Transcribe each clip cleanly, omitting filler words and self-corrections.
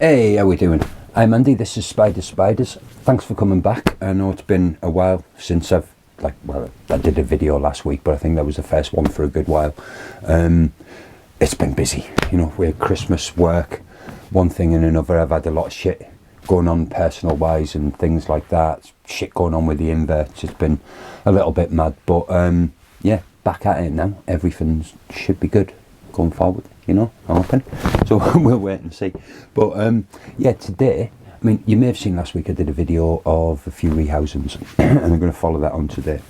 Hey, how we doing? I'm Andy, this is Spiders. Thanks for coming back. I know it's been a while since I did a video last week, but I think that was the first one for a good while. It's been busy, you know, with Christmas, work, one thing and another. I've had a lot of shit going on personal wise and things like that. Shit going on with the inverts. It's been a little bit mad, but yeah, back at it now. Everything should be good going forward, you know, I'm hoping. So we'll wait and see. But yeah, today, I mean, you may have seen last week I did a video of a few rehousings and I'm going to follow that on today.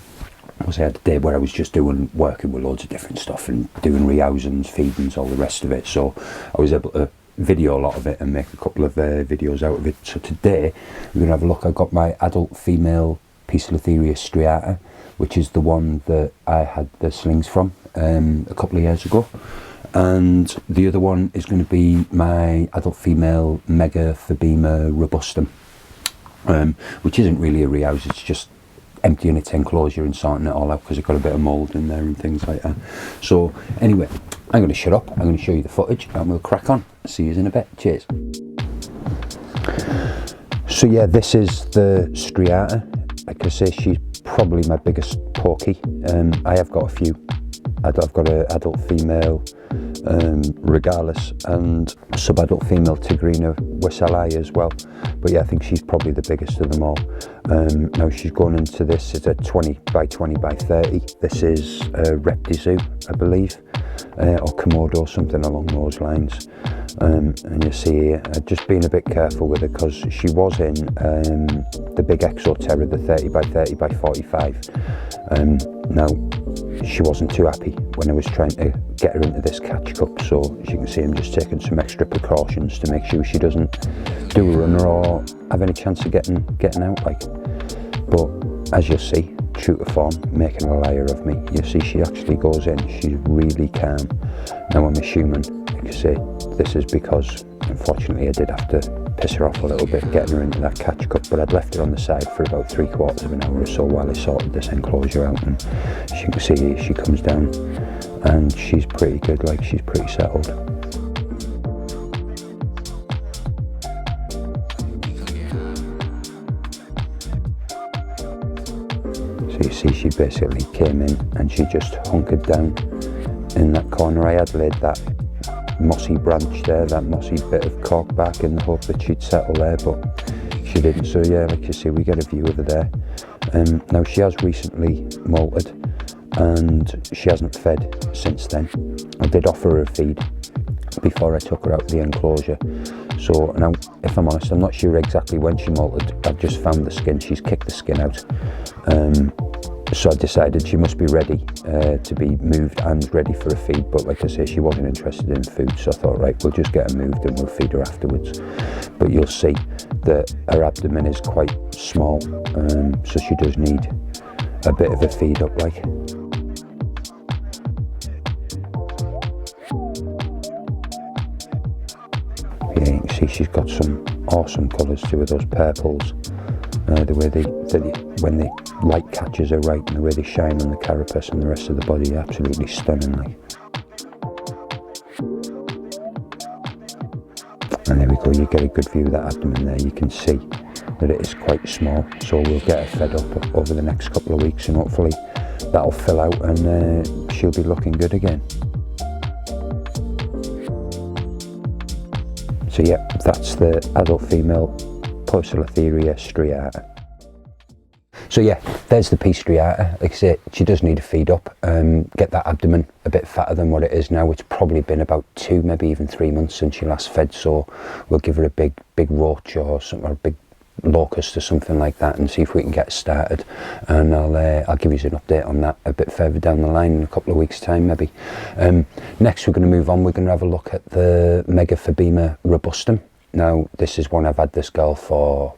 Because I had a day where I was just working with loads of different stuff and doing rehousings, feedings, all the rest of it. So I was able to video a lot of it and make a couple of videos out of it. So today we're going to have a look. I've got my adult female Poecilotheria striata, which is the one that I had the slings from a couple of years ago. And the other one is going to be my adult female Megaphobema robustum, which isn't really a rehouse, it's just emptying its enclosure and sorting it all out because it's got a bit of mould in there and things like that. So anyway, I'm going to shut up, I'm going to show you the footage and we'll crack on. See you in a bit. Cheers. So yeah, this is the striata. Like I say, she's probably my biggest porky. I have got a few. I've got an adult female Regalis and sub-adult female Tigrina Weselli as well, but yeah, I think she's probably the biggest of them all. Now she's going into this, it's a 20 by 20 by 30. This is a Reptizoo, I believe, or Komodo, something along those lines. And you see here, just being a bit careful with her because she was in the big Exoterra, the 30 by 30 by 45. Now she wasn't too happy when I was trying to get her into this catch cup, so as you can see I'm just taking some extra precautions to make sure she doesn't do a runner or have any chance of getting out, like. But as you'll see, true to form, making a liar of me, you see she actually goes in, she's really calm. Now I'm assuming, like I say, this is because unfortunately I did have to piss her off a little bit getting her into that catch cup, but I'd left her on the side for about 3/4 of an hour or so while I sorted this enclosure out, and as you can see she comes down and she's pretty good, like she's pretty settled. So you see she basically came in and she just hunkered down in that corner. I had laid that mossy branch there, that mossy bit of cork back in the hope that she'd settle there, but she didn't. So yeah, like you see, we get a view of her there. Now she has recently molted and she hasn't fed since then. I did offer her a feed before I took her out of the enclosure. So now, if I'm honest, I'm not sure exactly when she molted. I've just found the skin, she's kicked the skin out. So I decided she must be ready to be moved and ready for a feed, but like I say, she wasn't interested in food, so I thought, right, we'll just get her moved and we'll feed her afterwards. But you'll see that her abdomen is quite small, so she does need a bit of a feed up, like. Yeah, you can see she's got some awesome colours to her, those purples. The way when the light catches her right and the way they shine on the carapace and the rest of the body, absolutely stunning, like. And there we go, you get a good view of that abdomen there. You can see that it is quite small, so we'll get her fed up over the next couple of weeks and hopefully that'll fill out and she'll be looking good again. So yeah, that's the adult female Poecilotheria striata. So yeah, there's the P striata. Like I say, she does need a feed up, get that abdomen a bit fatter than what it is now. It's probably been about 2, maybe even 3 months since she last fed, so we'll give her a big roach or something, or a big locust or something like that, and see if we can get started. And I'll give you an update on that a bit further down the line in a couple of weeks' time, maybe. Next, we're going to move on. We're going to have a look at the Megaphobema robustum. Now, this is one I've had this girl for,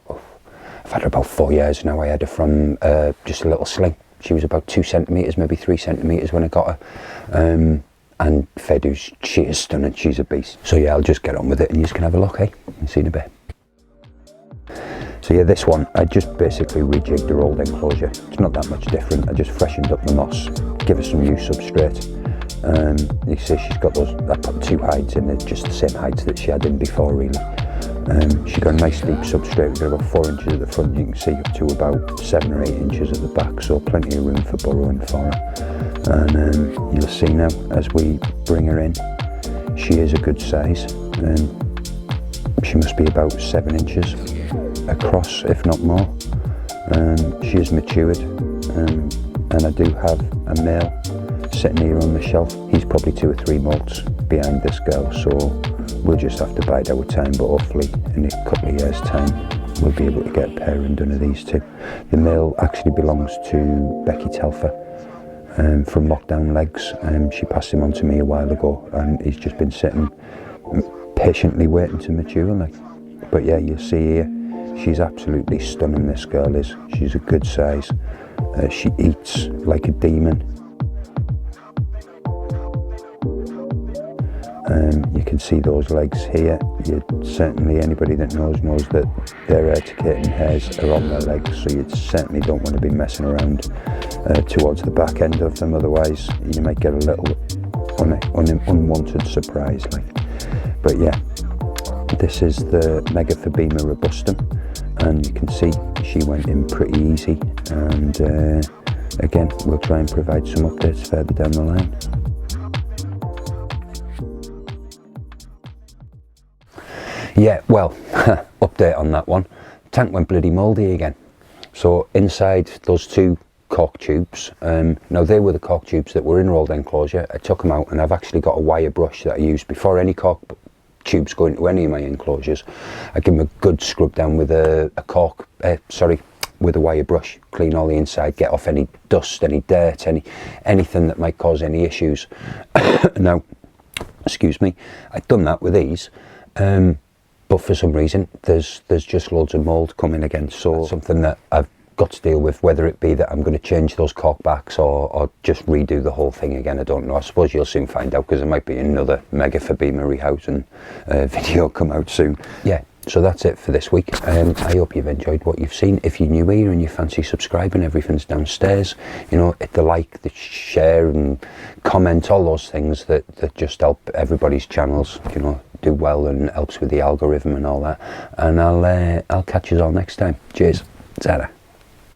I've had her about 4 years now. I had her from just a little sling. She was about 2 centimetres, maybe 3 centimetres when I got her. And Fedu's, she is stunning, she's a beast. So yeah, I'll just get on with it and you just can have a look, eh? See you in a bit. So yeah, this one, I just basically rejigged her old enclosure. It's not that much different. I just freshened up the moss, give her some new substrate. You see she's got those, I put 2 hides in there, just the same hides that she had in before really. She got a nice deep substrate. We've got about 4 inches at the front, you can see, up to about 7 or 8 inches at the back, so plenty of room for burrowing for her. And you'll see now as we bring her in, she is a good size. She must be about 7 inches across, if not more. She is matured, and I do have a male sitting here on the shelf. He's probably 2 or 3 molts behind this girl, so we'll just have to bide our time, but hopefully in a couple of years' time we'll be able to get a pair done of these two. The male actually belongs to Becky Telfer from Lockdown Legs. She passed him on to me a while ago, and he's just been sitting patiently waiting to mature. Like, but yeah, you'll see here, she's absolutely stunning, this girl is. She's a good size. She eats like a demon. You can see those legs here. Certainly anybody that knows that their urticating hairs are on their legs, so you certainly don't want to be messing around towards the back end of them, otherwise you might get a little unwanted surprise. Like. But yeah, this is the Megaphobema robustum, and you can see she went in pretty easy, and again, we'll try and provide some updates further down the line. Yeah, well, update on that one. Tank went bloody mouldy again. So inside those 2 cork tubes, now they were the cork tubes that were in rolled enclosure. I took them out, and I've actually got a wire brush that I use before any cork tubes go into any of my enclosures. I give them a good scrub down with with a wire brush, clean all the inside, get off any dust, any dirt, anything that might cause any issues. Now, excuse me, I've done that with these. But for some reason, there's just loads of mould coming again. So that's something that I've got to deal with, whether it be that I'm going to change those cork backs or just redo the whole thing again. I don't know. I suppose you'll soon find out, because there might be another Megaphobema rehousing video come out soon. Yeah, so that's it for this week. I hope you've enjoyed what you've seen. If you're new here and you fancy subscribing, everything's downstairs. You know, hit the like, the share and comment, all those things that just help everybody's channels, you know, do well, and helps with the algorithm and all that. And I'll catch you all next time. Cheers. Ta-ra.